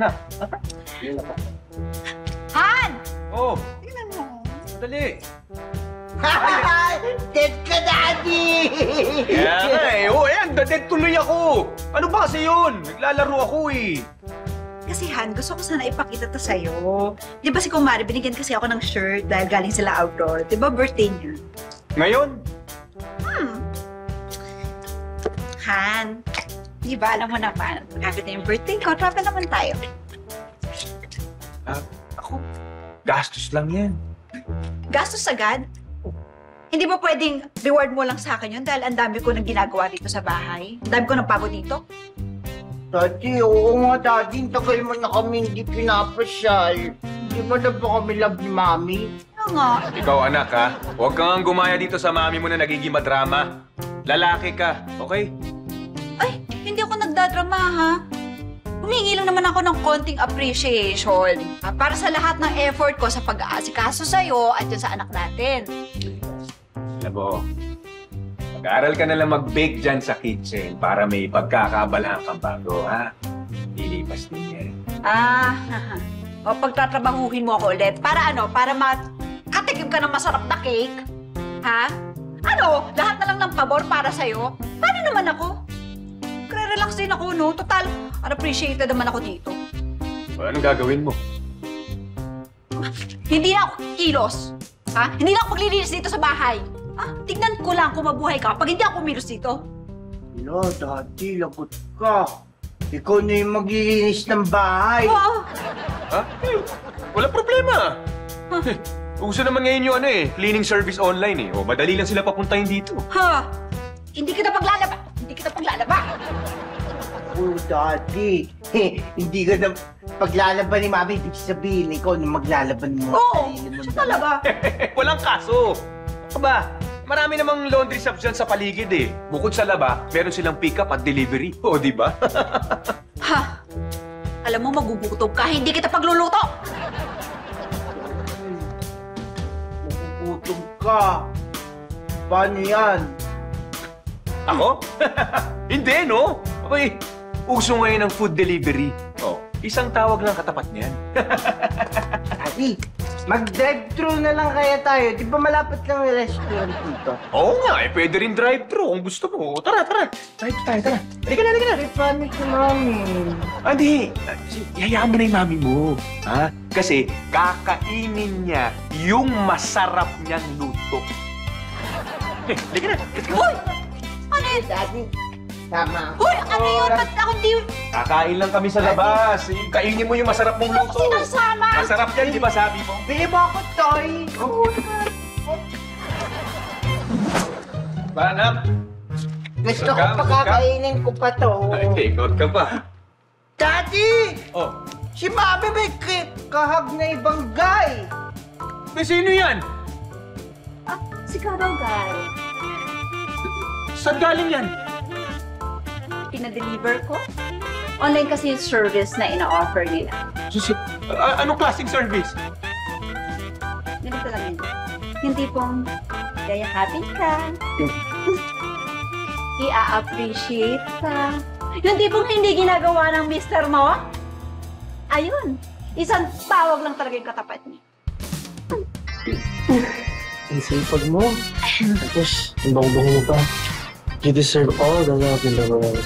anak. Han! Oh, Tingnan mo. madali. Dead ka, Daddy! Kaya nga eh. Oh, ayan, dead tuloy ako. Ano ba kasi yun? Naglalaro ako eh. Kasi Han, gusto ko sana ipakita to sa'yo. Di ba si Kumari, binigyan kasi ako ng shirt dahil galing sila outdoor. Di ba birthday niya? Ngayon? Han, di ba alam mo na paano? Kapit na yung birthday ko, travel naman tayo. Ako, gastos lang yan. Gastos agad? Hindi ba pwedeng reward mo lang sa akin yun dahil ang dami ko nang ginagawa dito sa bahay? Ang dami ko nang pagod dito? Daddy, oo nga, Daddy. Tagal mo na kami hindi pinapasyal. Di ba na ba kami love ni Mami? Oo nga. Ikaw anak ha, huwag kang gumaya dito sa mami mo na nagiging madrama. Lalaki ka, okay? Ay, hindi ako nagdadrama ha. Humingi lang naman ako ng konting appreciation para sa lahat ng effort ko sa pag-aasikaso sa'yo at yun sa anak natin. Alam mo, mag-aaral ka na lang mag-bake dyan sa kitchen para may pagkakabalahan kang bago, ha? Lilipas din yan. O pagtatrabahuhin mo ako ulit. Para ano? Para makatikim ka ng masarap na cake? Ha? Ano? Lahat na lang ng pabor para sa'yo? Paano naman ako? Relax din ako, no? Total, unappreciated naman ako dito. O, anong gagawin mo? Hindi na ako kilos. Ha? Hindi na ako maglilinis dito sa bahay. Tignan ko lang kung mabuhay ka pag hindi ako kumilos dito. Hello, Daddy. Lagot ka. Ikaw na yung maglilinis ng bahay. Oo. Ha? Wala problema. Uso naman ngayon yung cleaning service online eh. O, madali lang sila papuntahin dito. Ha? Hindi kita paglalaba. Hindi kita paglalaba. Oh, Daddy. Hindi ka na paglalaban ni Mami. Ibig sabihin, ikaw na maglalaban mo. Oo. Siya talaga. Walang kaso. Aba, marami namang laundry shops dyan sa paligid eh. Bukod sa laba, meron silang pick-up at delivery. O, di ba? Ha? Alam mo, magugutom ka. Hindi kita pagluluto. Magugutom ka. Paano yan? Ako? Hindi, no? Okay, uso ngayon ang food delivery. Oh, isang tawag lang katapat niyan. Daddy, mag-drive-thru na lang kaya tayo. Di ba malapit lang yung restaurant dito? Oo nga, pwede rin drive-thru kung gusto mo. Tara. Drive tayo, tara. Halika na. Ay, paano si Mami? Hindi, hayaan mo na yung mami mo. Ha? Kasi kakainin niya yung masarap niyang luto. Halika na, let's go. Hoy! Ano yun? Daddy, tama. Hoy! Ano yun? Ba't ako di... Kakain lang kami sa labas. Kainin mo yung masarap mong luto. Sinasama! Masarap yan, di ba sabi mo? Bili mo ako, Toy. Banap. Gusto ko pakakainin ko pa to. Ay, take out ka pa. Daddy! Oh, Si Mami may kahag na ibang guy. sino yan? Si Carol, guys. Saan galing yan? Pinadeliver ko. Online kasi yung service na ina-offer nila. Anong klaseng service? Ganito lang yun. Yung tipong yayakapin ka. I-appreciate ka. Yung tipong hindi ginagawa ng mister mo. Ayun. Isang tawag lang talaga yung katapat niya. Ang sipag mo. Tapos, ang bango-bango mo pa. You deserve all the love in the world.